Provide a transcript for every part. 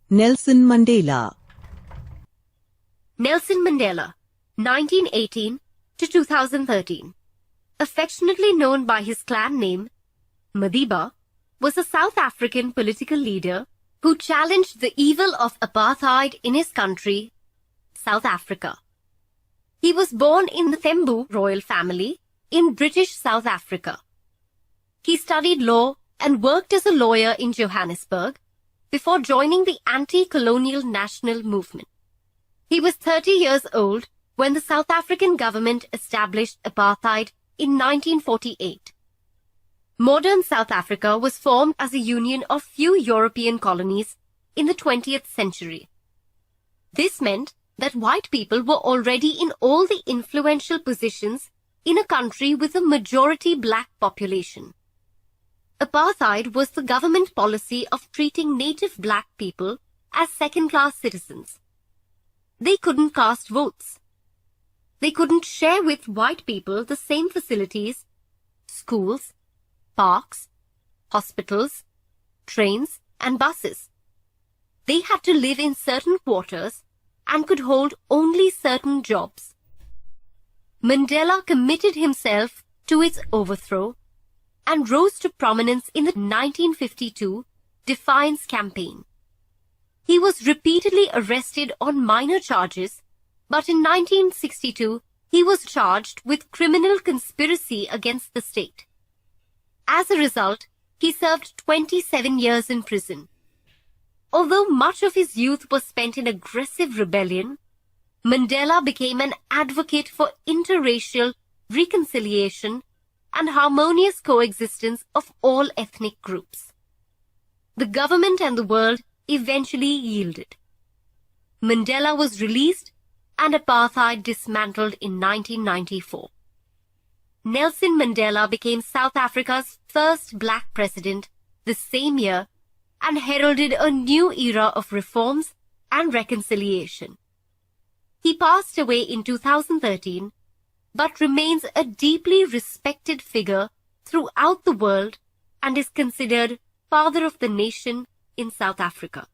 Nelson Mandela. Nelson Mandela, 1918 to 2013. Affectionately known by his clan name, Madiba, was a South African political leader who challenged the evil of apartheid in his country, South Africa. He was born in the Thembu royal family in British South Africa. He studied law and worked as a lawyer in Johannesburg before joining the anti-colonial national movement. He was 30 years old when the South African government established apartheid in 1948. Modern South Africa was formed as a union of few European colonies in the 20th century. This meant that white people were already in all the influential positions in a country with a majority black population. Apartheid was the government policy of treating native black people as second-class citizens. They couldn't cast votes. They couldn't share with white people the same facilities, schools, parks, hospitals, trains, and buses. They had to live in certain quarters and could hold only certain jobs. Mandela committed himself to its overthrow and rose to prominence in the 1952 Defiance campaign. He was repeatedly arrested on minor charges, but in 1962 he was charged with criminal conspiracy against the state. As a result, he served 27 years in prison. Although much of his youth was spent in aggressive rebellion, Mandela became an advocate for interracial reconciliation and harmonious coexistence of all ethnic groups. The government and the world eventually yielded. Mandela was released and apartheid dismantled in 1994. Nelson Mandela became South Africa's first black president the same year and heralded a new era of reforms and reconciliation. He passed away in 2013, but remains a deeply respected figure throughout the world and is considered father of the nation in South Africa.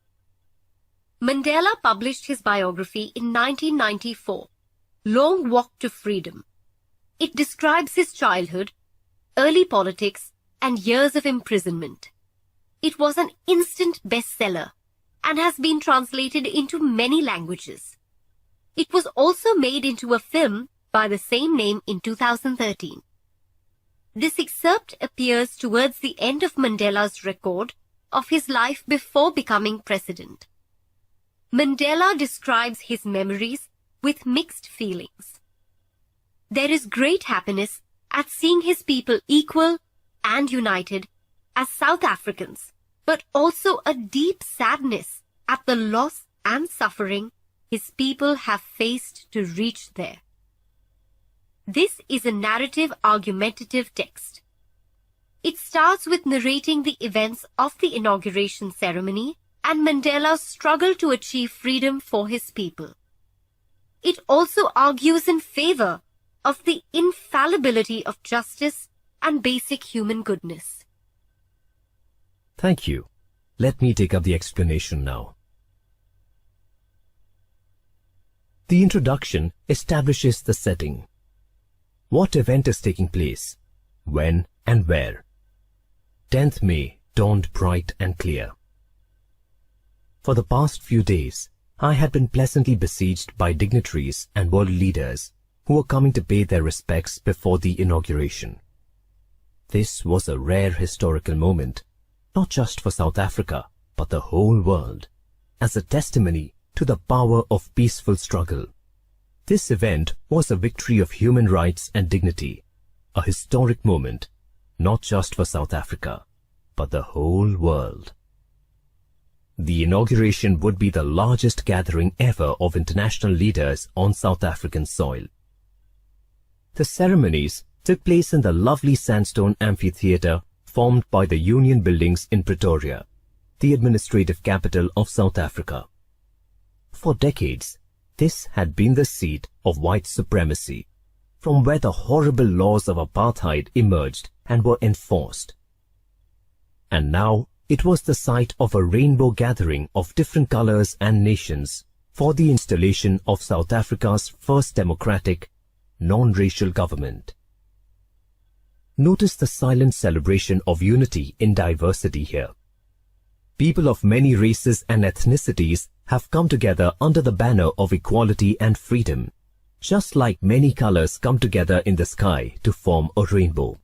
Mandela published his biography in 1994, Long Walk to Freedom. It describes his childhood, early politics, and years of imprisonment. It was an instant bestseller and has been translated into many languages. It was also made into a film by the same name in 2013. This excerpt appears towards the end of Mandela's record of his life before becoming president. Mandela describes his memories with mixed feelings. There is great happiness at seeing his people equal and united as South Africans, but also a deep sadness at the loss and suffering his people have faced to reach there. This is a narrative argumentative text. It starts with narrating the events of the inauguration ceremony and Mandela's struggle to achieve freedom for his people. It also argues in favor of the infallibility of justice and basic human goodness. Thank you. Let me take up the explanation now. The introduction establishes the setting. What event is taking place? When and where? 10th May dawned bright and clear. For the past few days, I had been pleasantly besieged by dignitaries and world leaders who were coming to pay their respects before the inauguration. This was a rare historical moment, not just for South Africa, but the whole world, as a testimony to the power of peaceful struggle. This event was a victory of human rights and dignity, a historic moment, not just for South Africa, but the whole world. The inauguration would be the largest gathering ever of international leaders on South African soil. The ceremonies took place in the lovely sandstone amphitheatre formed by the Union Buildings in Pretoria, the administrative capital of South Africa. For decades, this had been the seat of white supremacy, from where the horrible laws of apartheid emerged and were enforced. And now it was the site of a rainbow gathering of different colors and nations for the installation of South Africa's first democratic, non-racial government. Notice the silent celebration of unity in diversity here. People of many races and ethnicities have come together under the banner of equality and freedom, just like many colors come together in the sky to form a rainbow.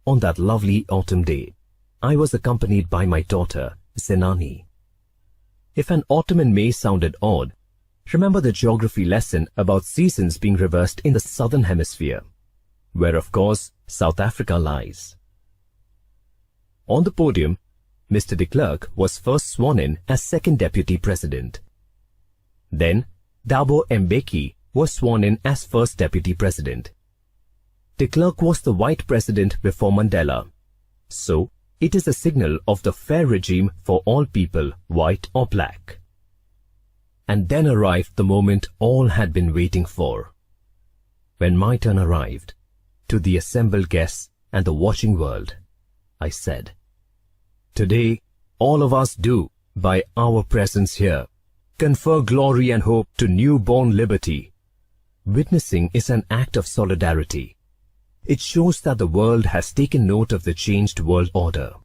On that lovely autumn day, I was accompanied by my daughter, Zenani. If an autumn in May sounded odd, remember the geography lesson about seasons being reversed in the southern hemisphere, where of course South Africa lies. On the podium, Mr. de Klerk was first sworn in as second deputy president. Then, Thabo Mbeki was sworn in as first deputy president. De Klerk was the white president before Mandela, so it is a signal of the fair regime for all people, white or black. And then arrived the moment all had been waiting for. When my turn arrived, to the assembled guests and the watching world, I said, "Today, all of us do, by our presence here, confer glory and hope to newborn liberty. Witnessing is an act of solidarity. It shows that the world has taken note of the changed world order.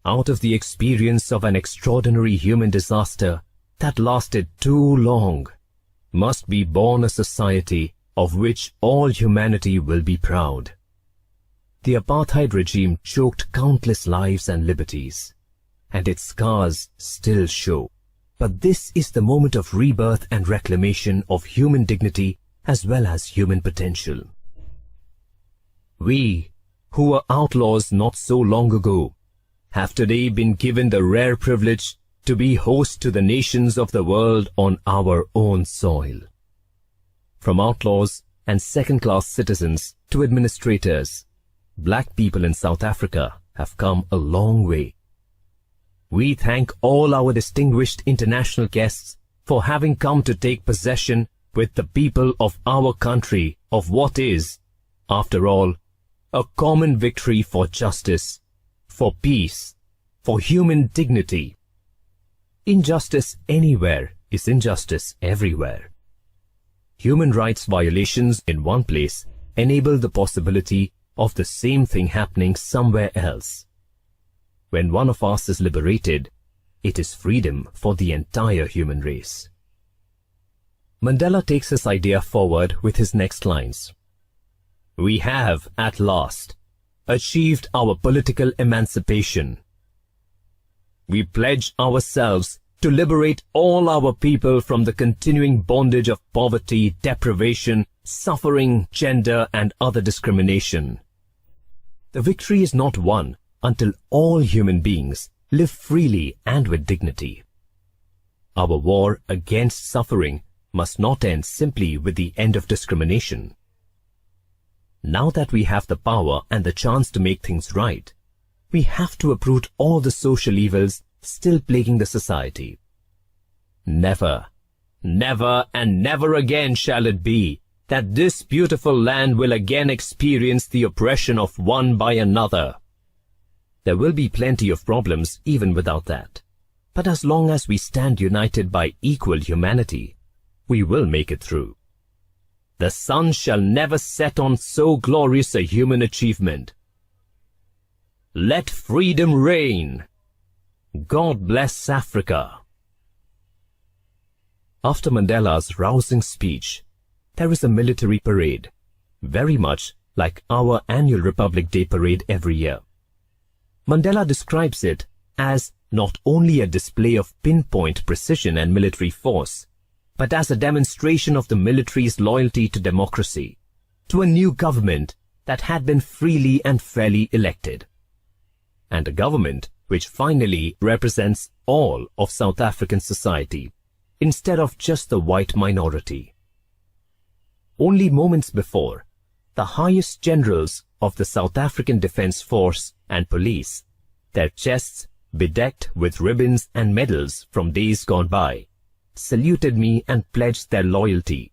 Out of the experience of an extraordinary human disaster that lasted too long, must be born a society of which all humanity will be proud. The apartheid regime choked countless lives and liberties, and its scars still show. But this is the moment of rebirth and reclamation of human dignity as well as human potential. We, who were outlaws not so long ago, have today been given the rare privilege to be host to the nations of the world on our own soil. From outlaws and second-class citizens to administrators, black people in South Africa have come a long way. We thank all our distinguished international guests for having come to take possession with the people of our country of what is, after all, a common victory for justice, for peace, for human dignity. Injustice anywhere is injustice everywhere. Human rights violations in one place enable the possibility of the same thing happening somewhere else. When one of us is liberated, it is freedom for the entire human race. Mandela takes this idea forward with his next lines. We have, at last, achieved our political emancipation. We pledge ourselves to liberate all our people from the continuing bondage of poverty, deprivation, suffering, gender, and other discrimination. The victory is not won until all human beings live freely and with dignity. Our war against suffering must not end simply with the end of discrimination. Now that we have the power and the chance to make things right, we have to uproot all the social evils still plaguing the society. Never, never and never again shall it be that this beautiful land will again experience the oppression of one by another. There will be plenty of problems even without that. But as long as we stand united by equal humanity, we will make it through. The sun shall never set on so glorious a human achievement. Let freedom reign. God bless Africa. After Mandela's rousing speech, there is a military parade, very much like our annual Republic Day parade every year. Mandela describes it as not only a display of pinpoint precision and military force, but as a demonstration of the military's loyalty to democracy, to a new government that had been freely and fairly elected, and a government which finally represents all of South African society, instead of just the white minority. Only moments before, the highest generals of the South African Defence Force and Police, their chests bedecked with ribbons and medals from days gone by, saluted me and pledged their loyalty.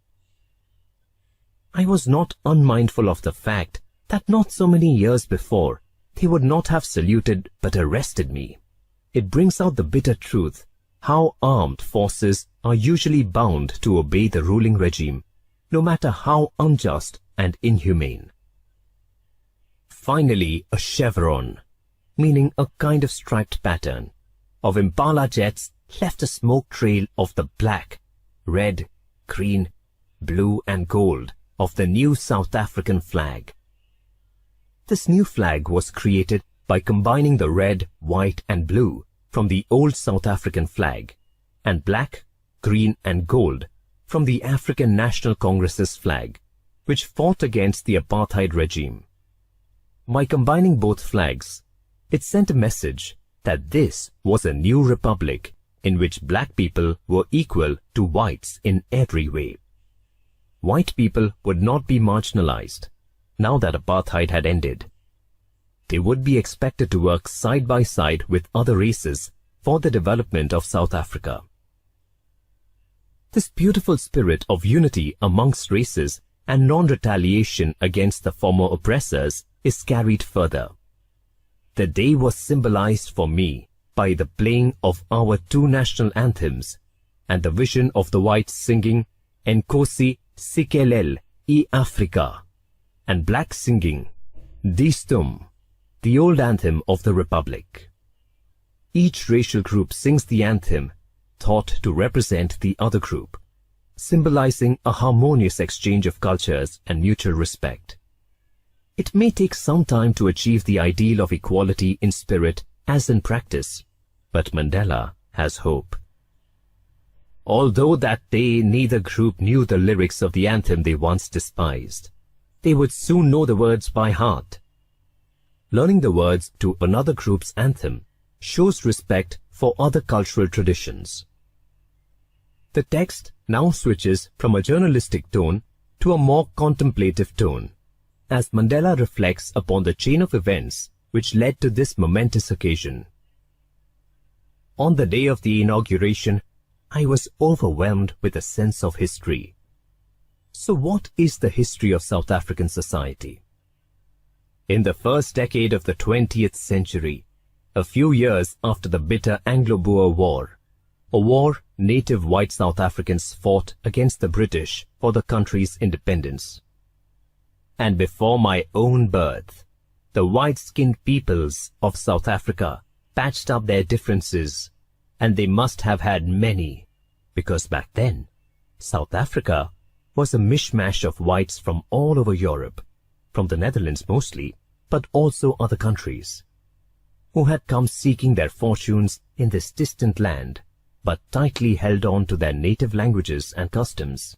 I was not unmindful of the fact that not so many years before, they would not have saluted but arrested me. It brings out the bitter truth how armed forces are usually bound to obey the ruling regime, no matter how unjust and inhumane. Finally, a chevron, meaning a kind of striped pattern, of Impala jets left a smoke trail of the black, red, green, blue and gold of the new South African flag. This new flag was created by combining the red, white and blue from the old South African flag and black, green and gold from the African National Congress's flag, which fought against the apartheid regime. By combining both flags, it sent a message that this was a new republic in which black people were equal to whites in every way. White people would not be marginalized now that apartheid had ended. They would be expected to work side by side with other races for the development of South Africa. This beautiful spirit of unity amongst races and non-retaliation against the former oppressors is carried further. The day was symbolized for me by the playing of our two national anthems and the vision of the whites singing Nkosi Sikelel I Afrika and blacks singing Distum, the old anthem of the Republic. Each racial group sings the anthem thought to represent the other group, symbolizing a harmonious exchange of cultures and mutual respect. It may take some time to achieve the ideal of equality in spirit as in practice, but Mandela has hope. Although that day neither group knew the lyrics of the anthem they once despised, they would soon know the words by heart. Learning the words to another group's anthem shows respect for other cultural traditions. The text now switches from a journalistic tone to a more contemplative tone, as Mandela reflects upon the chain of events which led to this momentous occasion. On the day of the inauguration, I was overwhelmed with a sense of history. So what is the history of South African society? In the first decade of the 20th century, a few years after the bitter Anglo-Boer War, a war native white South Africans fought against the British for the country's independence. And before my own birth, the white-skinned peoples of South Africa patched up their differences, and they must have had many, because back then, South Africa was a mishmash of whites from all over Europe, from the Netherlands mostly, but also other countries, who had come seeking their fortunes in this distant land, but tightly held on to their native languages and customs,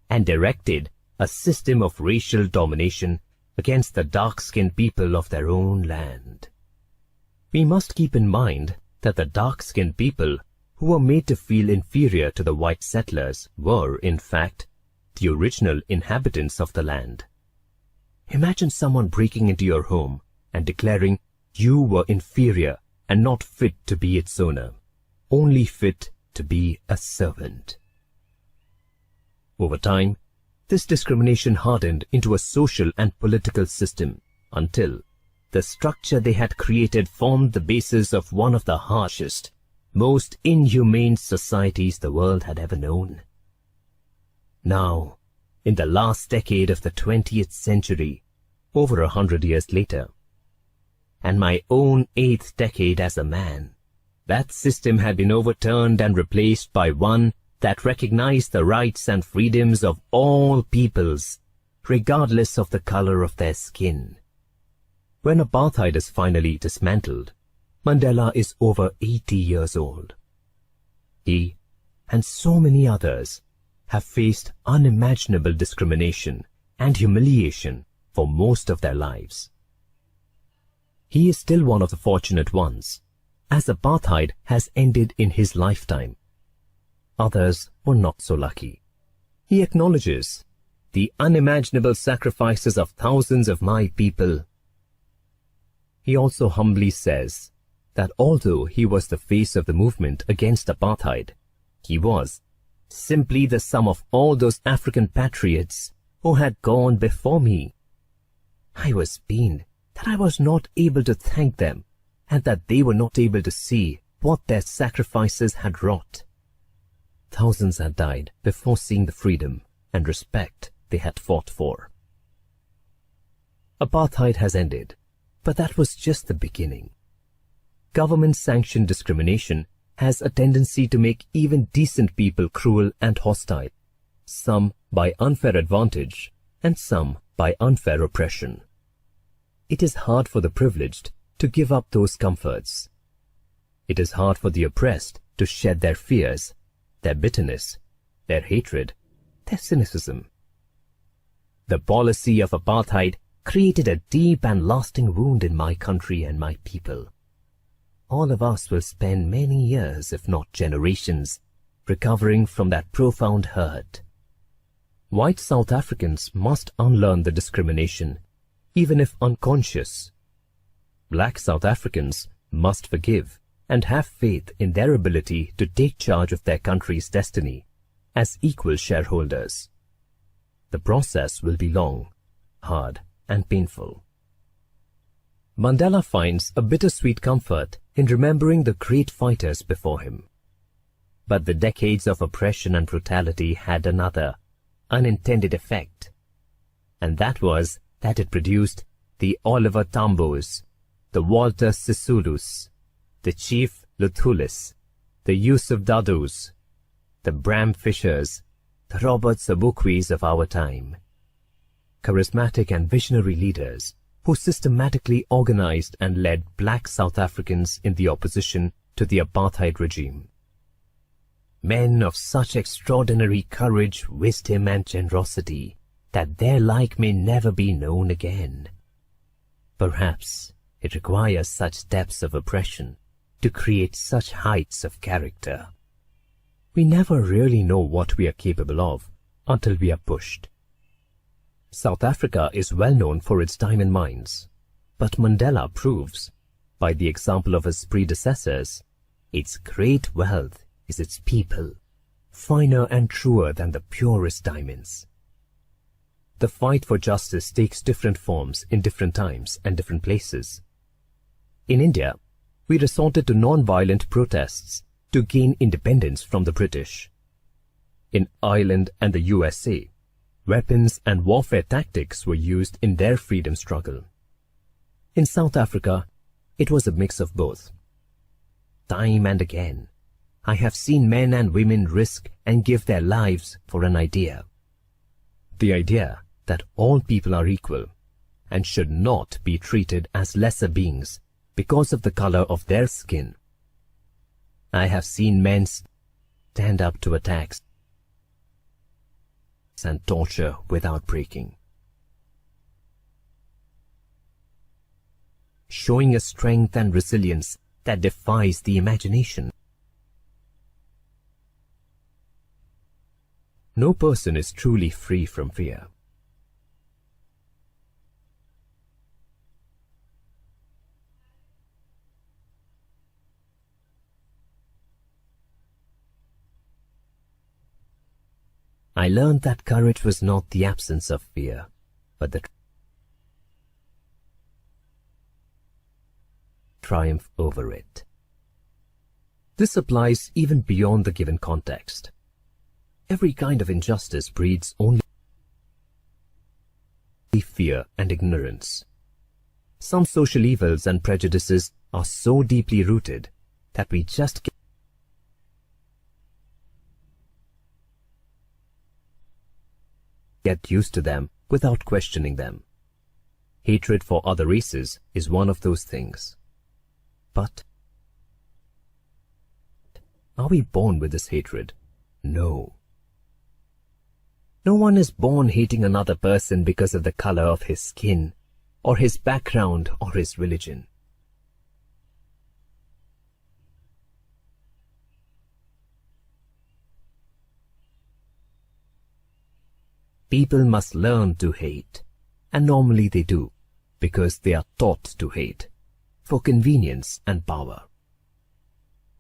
and directed a system of racial domination against the dark-skinned people of their own land. We must keep in mind that the dark-skinned people who were made to feel inferior to the white settlers were, in fact, the original inhabitants of the land. Imagine someone breaking into your home and declaring you were inferior and not fit to be its owner, only fit to be a servant. Over time, this discrimination hardened into a social and political system until the structure they had created formed the basis of one of the harshest, most inhumane societies the world had ever known. Now, in the last decade of the 20th century, over 100 years later, and my own 8th decade as a man, that system had been overturned and replaced by one that recognized the rights and freedoms of all peoples, regardless of the color of their skin. When apartheid is finally dismantled, Mandela is over 80 years old. He, and so many others, have faced unimaginable discrimination and humiliation for most of their lives. He is still one of the fortunate ones, as apartheid has ended in his lifetime. Others were not so lucky. He acknowledges the unimaginable sacrifices of thousands of my people. He also humbly says that although he was the face of the movement against apartheid, he was simply the sum of all those African patriots who had gone before me. I was pained that I was not able to thank them and that they were not able to see what their sacrifices had wrought. Thousands had died before seeing the freedom and respect they had fought for. Apartheid has ended, but that was just the beginning. Government-sanctioned discrimination has a tendency to make even decent people cruel and hostile, some by unfair advantage and some by unfair oppression. It is hard for the privileged to give up those comforts. It is hard for the oppressed to shed their fears, their bitterness, their hatred, their cynicism. The policy of apartheid created a deep and lasting wound in my country and my people. All of us will spend many years, if not generations, recovering from that profound hurt. White South Africans must unlearn the discrimination, even if unconscious. Black South Africans must forgive and have faith in their ability to take charge of their country's destiny as equal shareholders. The process will be long, hard, and painful. Mandela finds a bittersweet comfort in remembering the great fighters before him. But the decades of oppression and brutality had another, unintended effect, and that was that it produced the Oliver Tambos, the Walter Sisulus, the Chief Luthulis, the Yusuf Dadus, the Bram Fishers, the Robert Sobukwis of our time. Charismatic and visionary leaders who systematically organized and led black South Africans in the opposition to the apartheid regime. Men of such extraordinary courage, wisdom and generosity that their like may never be known again. Perhaps it requires such depths of oppression to create such heights of character. We never really know what we are capable of until we are pushed. South Africa is well known for its diamond mines, but Mandela proves, by the example of his predecessors, its great wealth is its people, finer and truer than the purest diamonds. The fight for justice takes different forms in different times and different places. In India, we resorted to non-violent protests to gain independence from the British. In Ireland and the USA, weapons and warfare tactics were used in their freedom struggle. In South Africa, it was a mix of both. Time and again, I have seen men and women risk and give their lives for an idea. The idea that all people are equal and should not be treated as lesser beings because of the color of their skin. I have seen men stand up to attacks and torture without breaking, showing a strength and resilience that defies the imagination. No person is truly free from fear. I learned that courage was not the absence of fear, but the triumph over it. This applies even beyond the given context. Every kind of injustice breeds only fear and ignorance. Some social evils and prejudices are so deeply rooted that we just get used to them without questioning them. Hatred for other races is one of those things. But are we born with this hatred? No. No one is born hating another person because of the color of his skin, or his background, or his religion. People must learn to hate, and normally they do, because they are taught to hate, for convenience and power.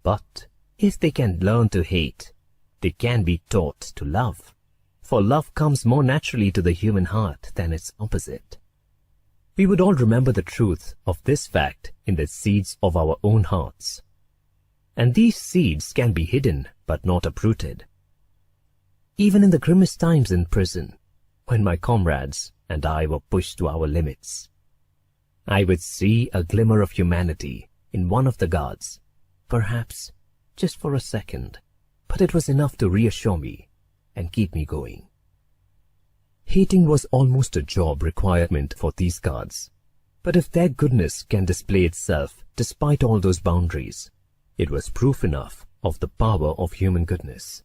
But if they can learn to hate, they can be taught to love, for love comes more naturally to the human heart than its opposite. we would all remember the truth of this fact in the seeds of our own hearts. And these seeds can be hidden but not uprooted. Even in the grimmest times in prison, when my comrades and I were pushed to our limits, I would see a glimmer of humanity in one of the guards, perhaps just for a second, but it was enough to reassure me and keep me going. Hating was almost a job requirement for these guards, but if their goodness can display itself despite all those boundaries, it was proof enough of the power of human goodness.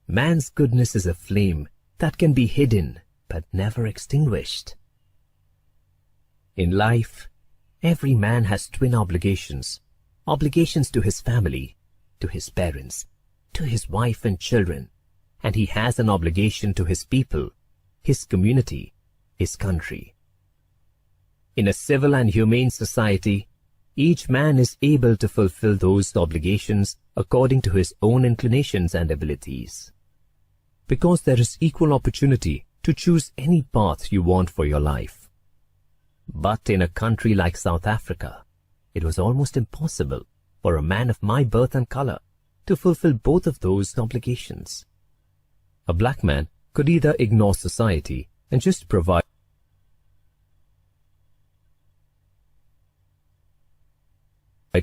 Man's goodness is a flame that can be hidden but never extinguished. In life, every man has twin obligations to his family, to his parents, to his wife and children, and he has an obligation to his people, his community, his country. In a civil and humane society, each man is able to fulfill those obligations according to his own inclinations and abilities, because there is equal opportunity to choose any path you want for your life. But in a country like South Africa, it was almost impossible for a man of my birth and color to fulfill both of those obligations. A black man could either ignore society and just provide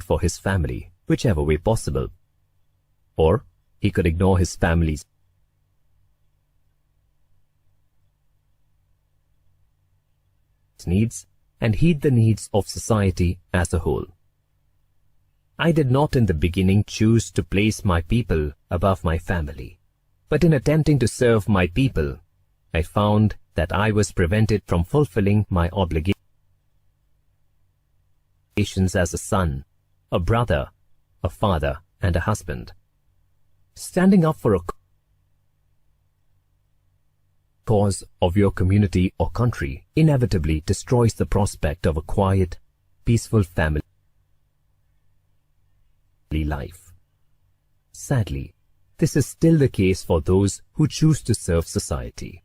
for his family, whichever way possible, or he could ignore his family's needs and heed the needs of society as a whole. I did not in the beginning choose to place my people above my family, but in attempting to serve my people, I found that I was prevented from fulfilling my obligations as a son, a brother, a father, and a husband. Standing up for a cause of your community or country inevitably destroys the prospect of a quiet, peaceful family life. Sadly, this is still the case for those who choose to serve society.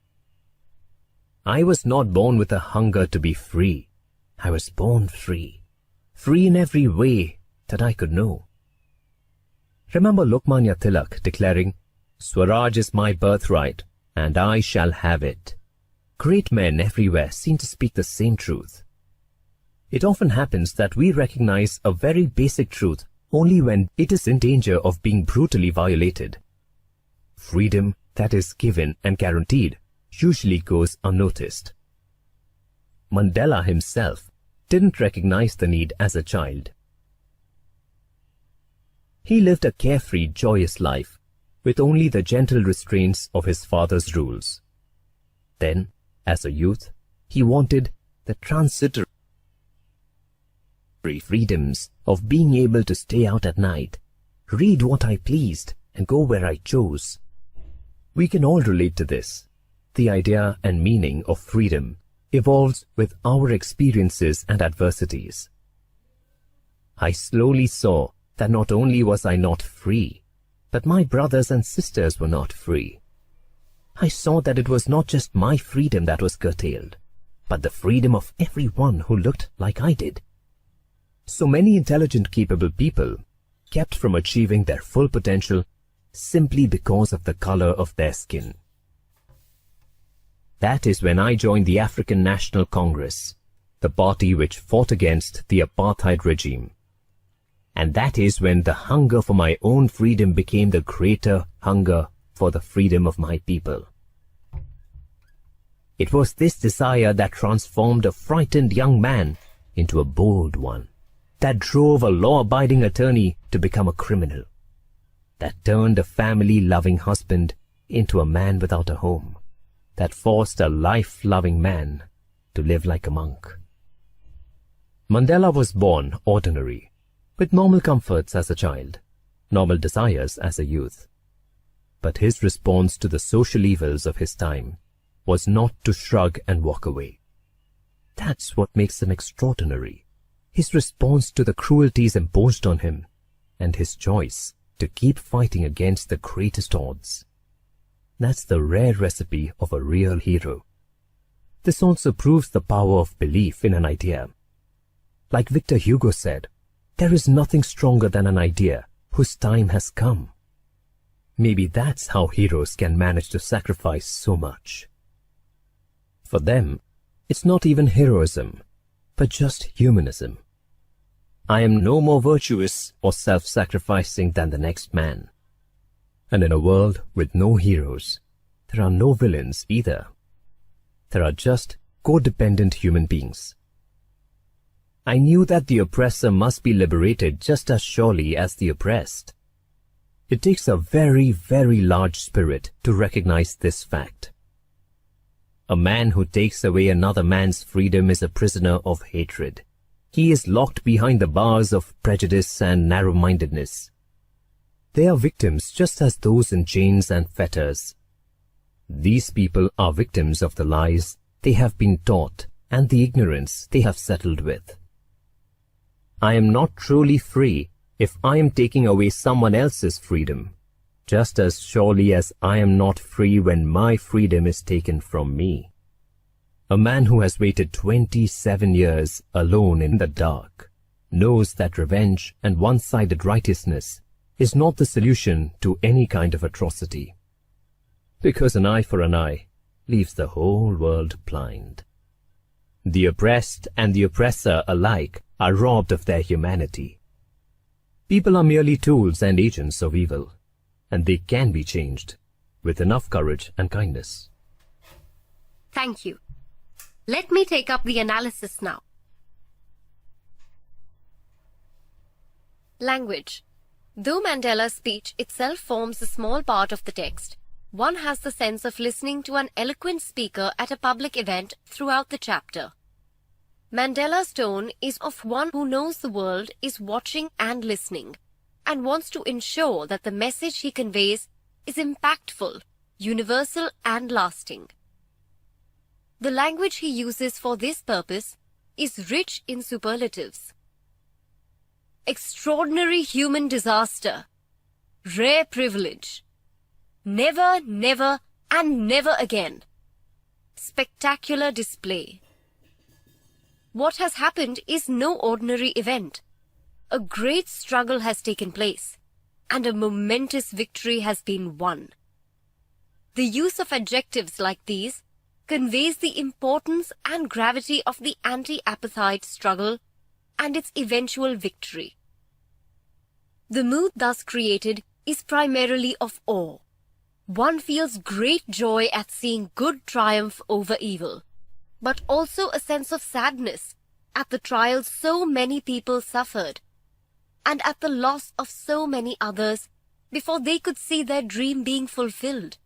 I was not born with a hunger to be free. I was born free, free in every way that I could know. Remember Lokmanya Tilak declaring, "Swaraj is my birthright, and I shall have it." Great men everywhere seem to speak the same truth. It often happens that we recognize a very basic truth only when it is in danger of being brutally violated. Freedom that is given and guaranteed usually goes unnoticed. Mandela himself didn't recognize the need as a child. He lived a carefree, joyous life with only the gentle restraints of his father's rules. Then, as a youth, he wanted the transitory freedoms of being able to stay out at night, read what I pleased, and go where I chose. We can all relate to this. The idea and meaning of freedom evolves with our experiences and adversities. I slowly saw that not only was I not free, but my brothers and sisters were not free. I saw that it was not just my freedom that was curtailed, but the freedom of everyone who looked like I did. So many intelligent, capable people kept from achieving their full potential simply because of the color of their skin. That is when I joined the African National Congress, the party which fought against the apartheid regime. And that is when the hunger for my own freedom became the greater hunger for the freedom of my people. It was this desire that transformed a frightened young man into a bold one, that drove a law-abiding attorney to become a criminal, that turned a family-loving husband into a man without a home, that forced a life-loving man to live like a monk. Mandela was born ordinary, with normal comforts as a child, normal desires as a youth. But his response to the social evils of his time was not to shrug and walk away. That's what makes him extraordinary. His response to the cruelties imposed on him, and his choice to keep fighting against the greatest odds. That's the rare recipe of a real hero. This also proves the power of belief in an idea. Like Victor Hugo said, there is nothing stronger than an idea whose time has come. Maybe that's how heroes can manage to sacrifice so much. For them, it's not even heroism, but just humanism. I am no more virtuous or self-sacrificing than the next man. And in a world with no heroes, there are no villains either. There are just codependent human beings. I knew that the oppressor must be liberated just as surely as the oppressed. It takes a very, very large spirit to recognize this fact. A man who takes away another man's freedom is a prisoner of hatred. He is locked behind the bars of prejudice and narrow-mindedness. They are victims just as those in chains and fetters. These people are victims of the lies they have been taught and the ignorance they have settled with. I am not truly free if I am taking away someone else's freedom, just as surely as I am not free when my freedom is taken from me. A man who has waited 27 years alone in the dark knows that revenge and one-sided righteousness is not the solution to any kind of atrocity, because an eye for an eye leaves the whole world blind. The oppressed and the oppressor alike are robbed of their humanity. People are merely tools and agents of evil, and they can be changed with enough courage and kindness. Thank you. Let me take up the analysis now. Language. Though Mandela's speech itself forms a small part of the text, one has the sense of listening to an eloquent speaker at a public event throughout the chapter. Mandela's tone is of one who knows the world is watching and listening, and wants to ensure that the message he conveys is impactful, universal and lasting. The language he uses for this purpose is rich in superlatives. Extraordinary human disaster, rare privilege, never, never, and never again, spectacular display. What has happened is no ordinary event. A great struggle has taken place, and a momentous victory has been won. The use of adjectives like these conveys the importance and gravity of the anti-apartheid struggle and its eventual victory. The mood thus created is primarily of awe. One feels great joy at seeing good triumph over evil, but also a sense of sadness at the trials so many people suffered, and at the loss of so many others before they could see their dream being fulfilled.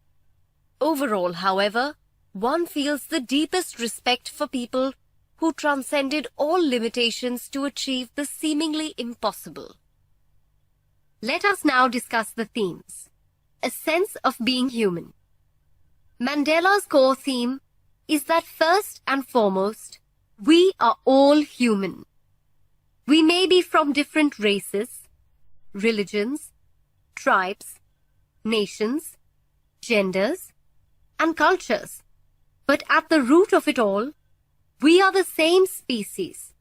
Overall, however, one feels the deepest respect for people who transcended all limitations to achieve the seemingly impossible. Let us now discuss the themes. A sense of being human. Mandela's core theme is that first and foremost, we are all human. We may be from different races, religions, tribes, nations, genders, and cultures, but at the root of it all, we are the same species.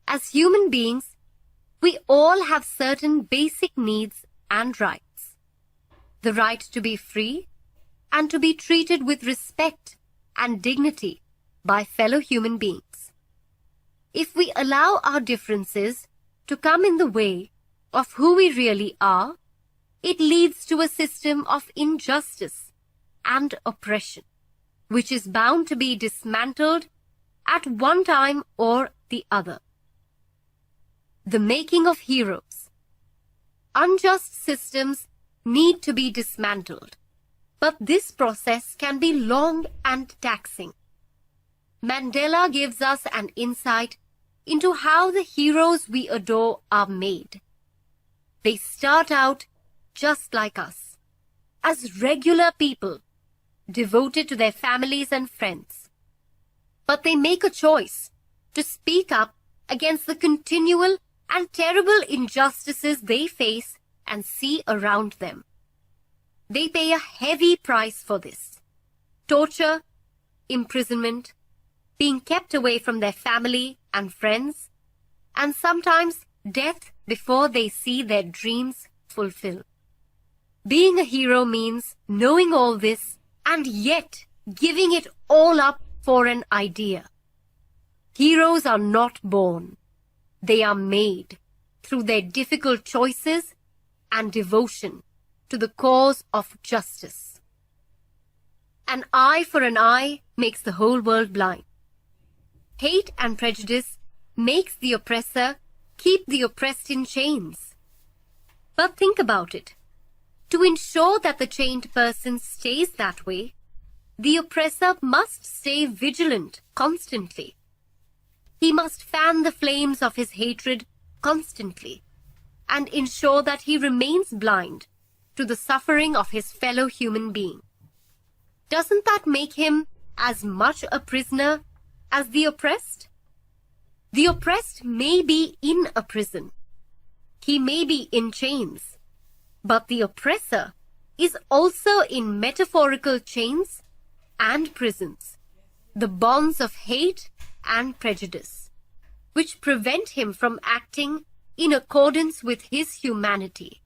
As human beings, we all have certain basic needs and rights. The right to be free and to be treated with respect and dignity by fellow human beings. If we allow our differences to come in the way of who we really are, it leads to a system of injustice and oppression, which is bound to be dismantled at one time or the other. The making of heroes. Unjust systems need to be dismantled, but this process can be long and taxing. Mandela gives us an insight into how the heroes we adore are made. They start out just like us, as regular people, devoted to their families and friends. But they make a choice to speak up against the continual and terrible injustices they face and see around them. They pay a heavy price for this. Torture, imprisonment, being kept away from their family and friends, and sometimes death before they see their dreams fulfilled. Being a hero means knowing all this and yet giving it all up for an idea. Heroes are not born. They are made through their difficult choices and devotion to the cause of justice. An eye for an eye makes the whole world blind. Hate and prejudice makes the oppressor keep the oppressed in chains. But think about it. To ensure that the chained person stays that way, the oppressor must stay vigilant constantly. He must fan the flames of his hatred constantly and ensure that he remains blind to the suffering of his fellow human being. Doesn't that make him as much a prisoner as the oppressed? The oppressed may be in a prison. He may be in chains. But the oppressor is also in metaphorical chains and prisons, the bonds of hate and prejudice, which prevent him from acting in accordance with his humanity.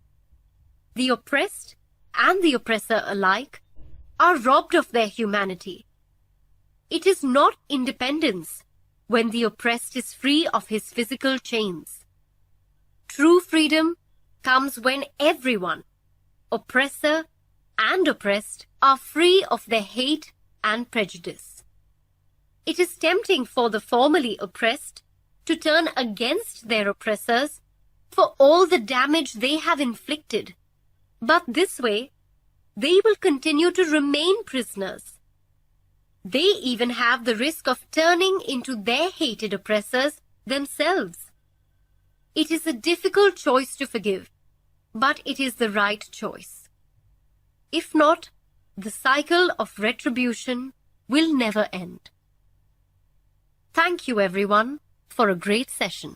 The oppressed and the oppressor alike are robbed of their humanity. It is not independence when the oppressed is free of his physical chains. True freedom comes when everyone, oppressor and oppressed, are free of their hate and prejudice. It is tempting for the formerly oppressed to turn against their oppressors for all the damage they have inflicted, but this way they will continue to remain prisoners. They even have the risk of turning into their hated oppressors themselves. It is a difficult choice to forgive, but it is the right choice. If not, the cycle of retribution will never end. Thank you everyone for a great session.